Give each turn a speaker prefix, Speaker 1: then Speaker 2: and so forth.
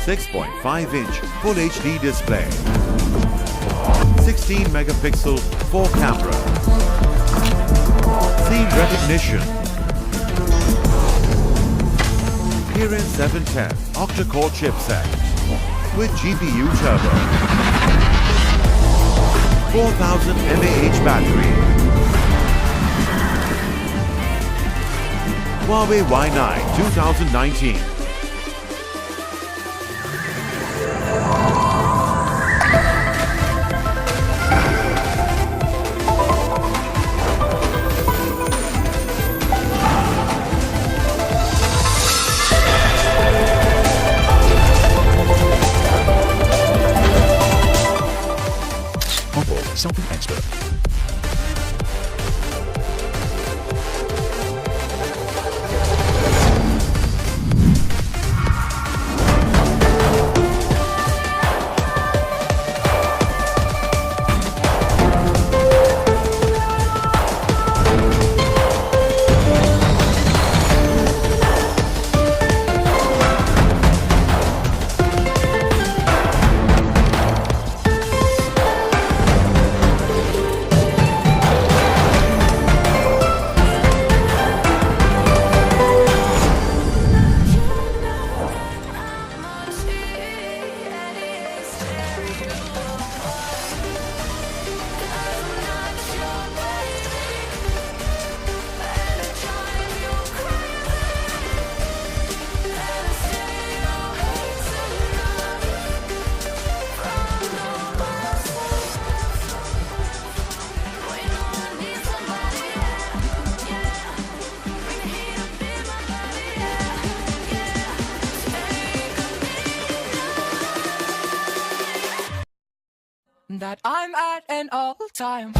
Speaker 1: 6.5-inch Full HD display, 16 megapixel 4 camera, scene recognition, Kirin 710 Octa-core chipset with GPU turbo, 4000 mAh battery, Huawei Y9 2019.
Speaker 2: Selfie expert.
Speaker 3: That I'm at an all-time